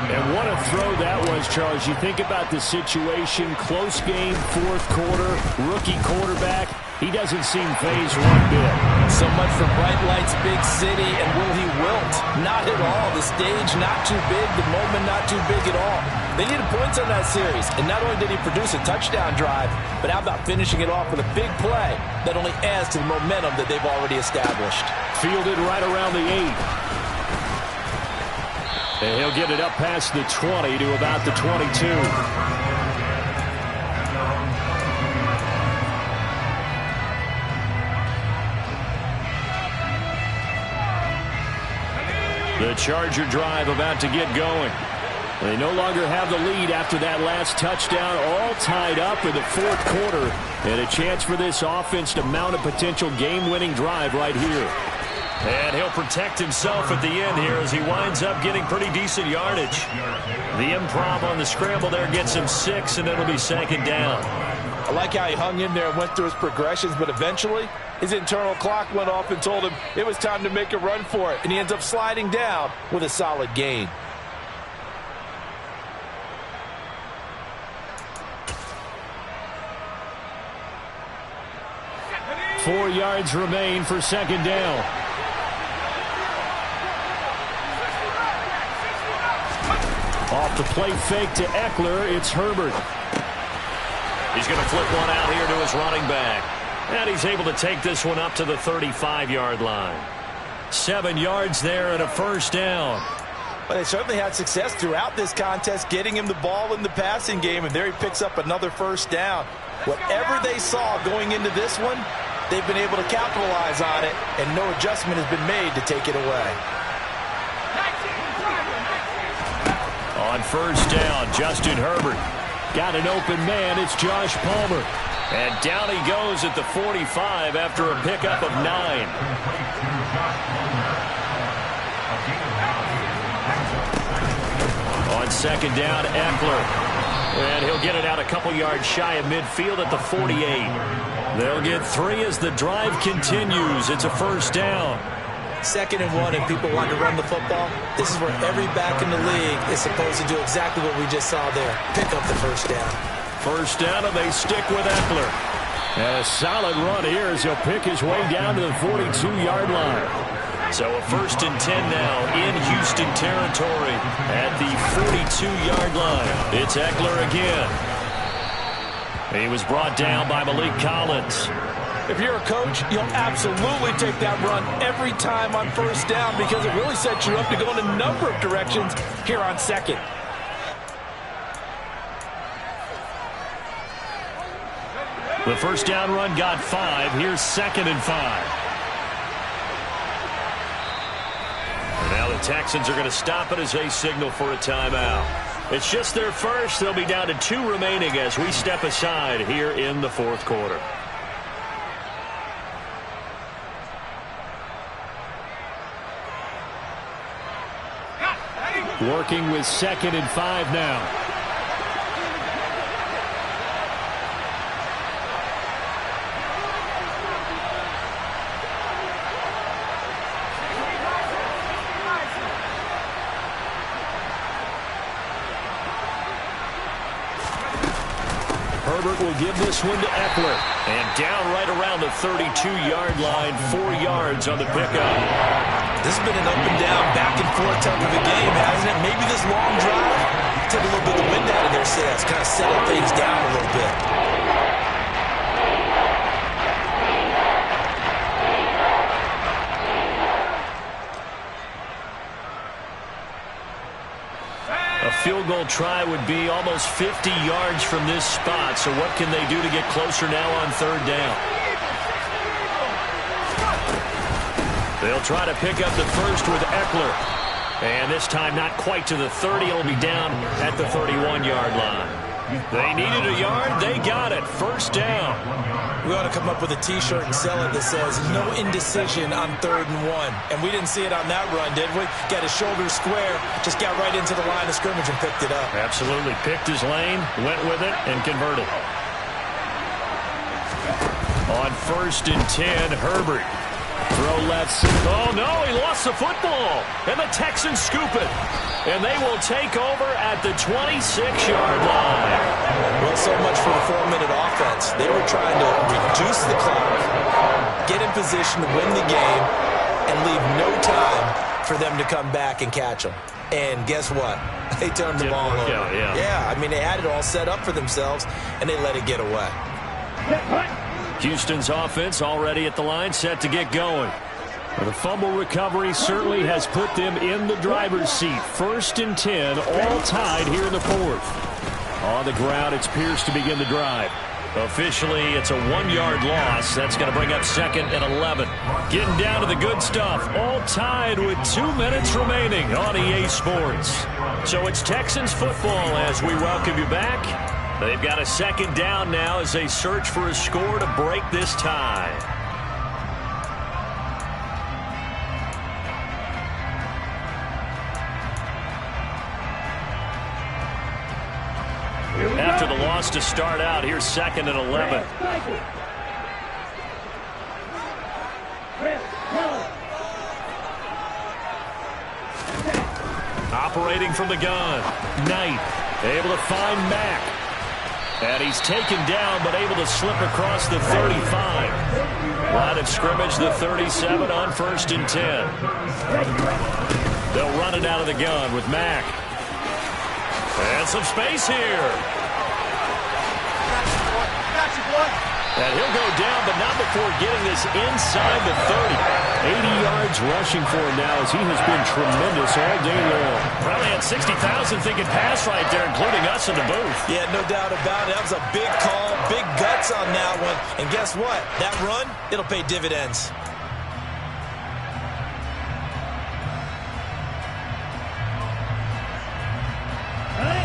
S1: And what a throw that was, Charles. You think about the situation, close game, 4th quarter, rookie quarterback. He doesn't seem fazed one bit.
S2: So much for bright lights, big city, and will he wilt? Not at all. The stage not too big, the moment not too big at all. They needed points on that series, and not only did he produce a touchdown drive, but how about finishing it off with a big play that only adds to the momentum that they've already established.
S1: Fielded right around the 8. And he'll get it up past the 20 to about the 22. The Charger drive about to get going. They no longer have the lead after that last touchdown, all tied up in the 4th quarter, and a chance for this offense to mount a potential game-winning drive right here. And he'll protect himself at the end here as he winds up getting pretty decent yardage. The improv on the scramble there gets him 6, and it'll be 2nd down.
S2: I like how he hung in there and went through his progressions, but eventually his internal clock went off and told him it was time to make a run for it, and he ends up sliding down with a solid gain.
S1: Four yards remain for 2nd down. Off the play fake to Eckler, it's Herbert. He's going to flip one out here to his running back. And he's able to take this one up to the 35-yard line. 7 yards there and a 1st down.
S2: Well, they certainly had success throughout this contest, getting him the ball in the passing game, and there he picks up another 1st down. Whatever they saw going into this one, they've been able to capitalize on it, and no adjustment has been made to take it away.
S1: On 1st down, Justin Herbert. Got an open man, it's Josh Palmer. And down he goes at the 45 after a pickup of 9. On 2nd down, Eckler. And he'll get it out a couple yards shy of midfield at the 48. They'll get 3 as the drive continues. It's a 1st down.
S2: 2nd and 1, and people want to run the football. This is where every back in the league is supposed to do exactly what we just saw there. Pick up the 1st down.
S1: 1st down, and they stick with Eckler. And a solid run here as he'll pick his way down to the 42-yard line. So a 1st and 10 now in Houston territory at the 42-yard line. It's Eckler again. He was brought down by Malik Collins.
S2: If you're a coach, you'll absolutely take that run every time on 1st down because it really sets you up to go in a number of directions here on 2nd.
S1: The 1st down run got 5. Here's 2nd and 5. Texans are going to stop it as they signal for a timeout. It's just their first. They'll be down to 2 remaining as we step aside here in the fourth quarter.
S4: Working with 2nd and 5 now.
S1: Herbert will give this one to Eckler. And down right around the 32-yard line, 4 yards on the pickup.
S2: This has been an up and down, back and forth type of a game, hasn't it? Maybe this long drive took a little bit of the wind out of their sails, kind of settled things down a little bit.
S1: A field goal try would be almost 50 yards from this spot. So what can they do to get closer now on 3rd down? They'll try to pick up the first with Eckler. And this time not quite to the 30. It'll be down at the 31-yard line. They needed a yard. They got it. 1st down.
S2: We ought to come up with a T-shirt and sell it that says, no indecision on 3rd and 1. And we didn't see it on that run, did we? Got his shoulder square, just got right into the line of scrimmage and picked it up.
S1: Absolutely. Picked his lane, went with it, and converted. On 1st and 10, Herbert. Throw left. Oh, no, he lost the football. And the Texans scoop it. And they will take over at the 26-yard line.
S2: Well, so much for the 4-minute offense. They were trying to reduce the clock, get in position to win the game, and leave no time for them to come back and catch them. And guess what? They turned the ball over. Yeah, I mean, they had it all set up for themselves, and they let it get away.
S1: Houston's offense already at the line, set to get going. Well, the fumble recovery certainly has put them in the driver's seat. 1st and 10, all tied here in the 4th. On the ground, it's Pierce to begin the drive. Officially, it's a 1-yard loss. That's going to bring up 2nd and 11. Getting down to the good stuff. All tied with 2 minutes remaining on EA Sports. So it's Texans football as we welcome you back. They've got a 2nd down now as they search for a score to break this tie. After the loss to start out, here's 2nd and 11. Operating from the gun. Knight able to find Mack. And he's taken down, but able to slip across the 35. Line of scrimmage, the 37 on 1st and 10. They'll run it out of the gun with Mack. And some space here. And he'll go down, but not before getting this inside the 30. 80 yards rushing for him now as he has been tremendous all day long. Probably had 60,000 thinking pass right there, including us in the booth.
S2: Yeah, no doubt about it. That was a big call, big guts on that one. And guess what? That run, it'll pay dividends.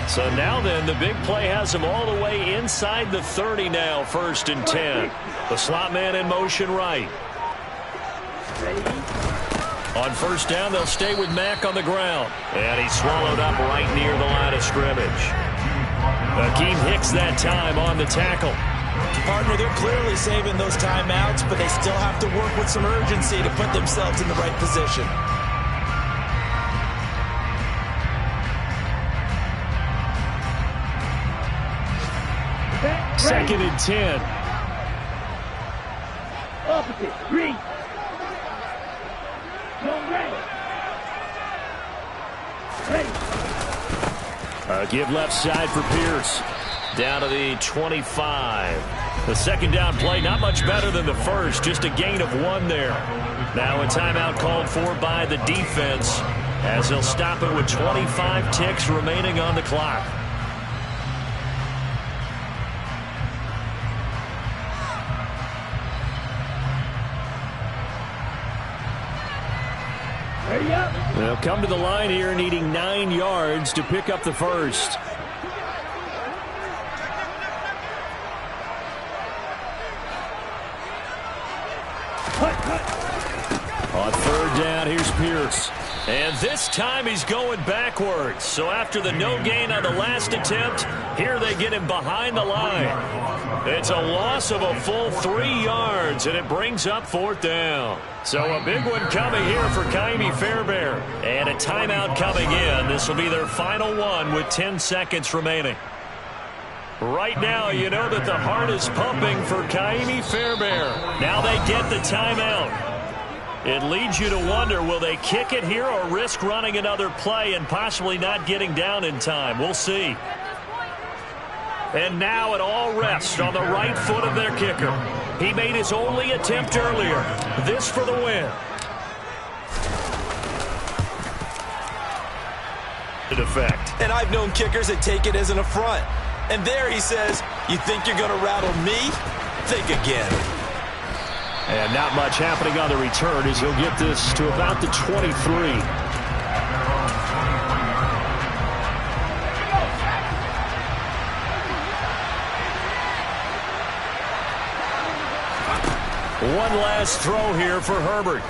S1: So now then, the big play has him all the way inside the 30 now, 1st and 10. The slot man in motion right. On 1st down, they'll stay with Mack on the ground. And he's swallowed up right near the line of scrimmage. Akeem Hicks that time on the tackle.
S2: Partner, they're clearly saving those timeouts, but they still have to work with some urgency to put themselves in the right position.
S1: 2nd and 10.
S3: Opposite, green.
S1: Give left side for Pierce. Down to the 25. The 2nd down play, not much better than the first. Just a gain of 1 there. Now a timeout called for by the defense as they'll stop it with 25 ticks remaining on the clock.
S3: Ready up.
S4: They'll come to the line here needing 9 yards to pick up the first. On third down, here's Pierce.
S1: And this time he's going backwards. So after the no gain on the last attempt, here they get him behind the line. It's a loss of a full 3 yards, and it brings up fourth down. So a big one coming here for Kaimi Fairbairn. And a timeout coming in. This will be their final one with 10 seconds remaining. Right now, you know that the heart is pumping for Kaimi Fairbairn. Now they get the timeout. It leads you to wonder, will they kick it here or risk running another play and possibly not getting down in time? We'll see. And now it all rests on the right foot of their kicker. He made his only attempt earlier. This for the win. In effect.
S2: And I've known kickers that take it as an affront. And there he says, you think you're going to rattle me? Think again.
S4: And not much happening on the return as he'll get this to about the 23.
S1: One last throw here for Herbert.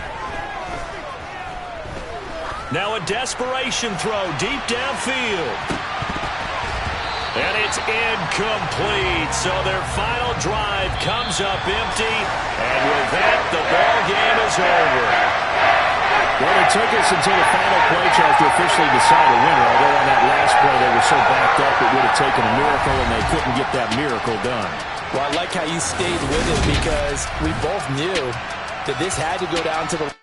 S1: Now a desperation throw deep downfield. And it's incomplete. So their final drive comes up empty. And with that, the ball game is over.
S4: Well, it took us until the final play, Charles, to officially decide a winner. Although on that last play they were so backed up it would have taken a miracle, and they couldn't get that miracle done.
S2: Well, I like how you stayed with it because we both knew that this had to go down to the...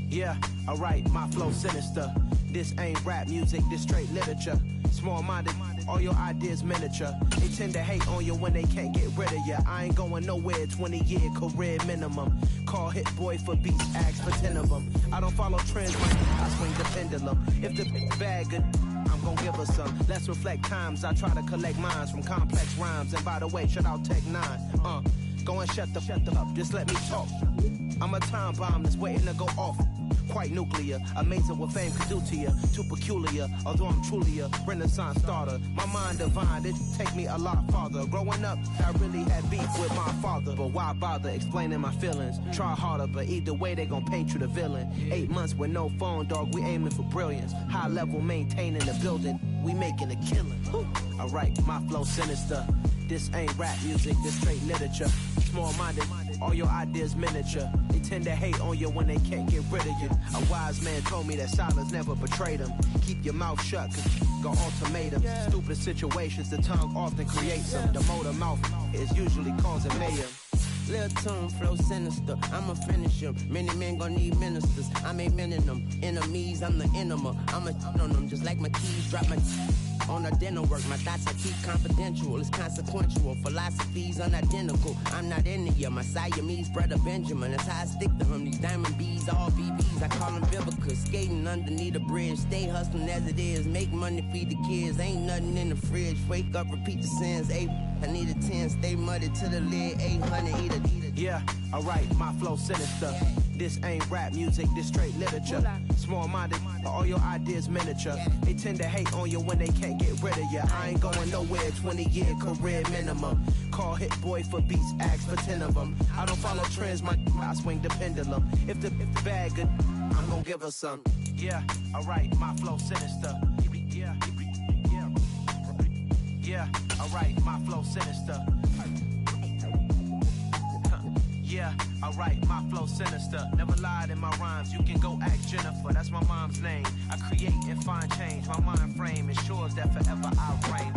S6: Yeah, alright, my flow sinister. This ain't rap music, this straight literature. Small-minded, all your ideas miniature. They tend to hate on you when they can't get rid of you. I ain't going nowhere, 20-year career minimum. Call Hit Boy for beats, ask for 10 of them. I don't follow trends, I swing the pendulum. If the bag good, I'm gonna give her some. Let's reflect times, I try to collect minds from complex rhymes. And by the way, shout out Tech 9. Go and shut the up, just let me talk. I'm a time bomb that's waiting to go off. Quite nuclear, amazing what fame could do to you. Too peculiar, although I'm truly a renaissance starter. My mind divine, it take me a lot farther. Growing up, I really had beef with my father. But why bother explaining my feelings? Try harder, but either way they gon' paint you the villain. 8 months with no phone, dog, we aiming for brilliance. High level maintaining the building, we making a killing. Alright, my flow sinister. This ain't rap music, this straight literature. Small-minded, all your ideas miniature. They tend to hate on you when they can't get rid of you. A wise man told me that silence never betrayed him. Keep your mouth shut, cause go ultimatum. Stupid situations, the tongue often creates them. The motor mouth is usually causing mayhem.
S7: Lil' tune, flow sinister, I'ma finish him. Many men gon' need ministers, I ain't mending them. Enemies, I'm the enema, I'ma on them. Just like my keys, drop my on a dental work. My thoughts I keep confidential, it's consequential. Philosophies unidentical, I'm not into you. My Siamese brother Benjamin, that's how I stick to him. These diamond bees, all BBs, I call them Vivica. Skating underneath a bridge, stay hustling as it is. Make money, feed the kids, ain't nothing in the fridge. Wake up, repeat the sins, I need a 10, stay muddy to the lid, 800, eat a.
S6: Yeah, alright, my flow sinister. This ain't rap music, this straight literature. Small-minded, all your ideas miniature. They tend to hate on you when they can't get rid of you. I ain't going nowhere, 20-year career minimum. Call Hit Boy for beats, ask for 10 of them. I don't follow trends, I swing the pendulum. If the bag good, I'm gonna give her some. Yeah, alright, my flow sinister. Yeah, alright, my flow sinister. Yeah, alright, my flow sinister. Never lied in my rhymes, you can go ask Jennifer. That's my mom's name. I create and find change. My mind frame ensures that forever I'll reign.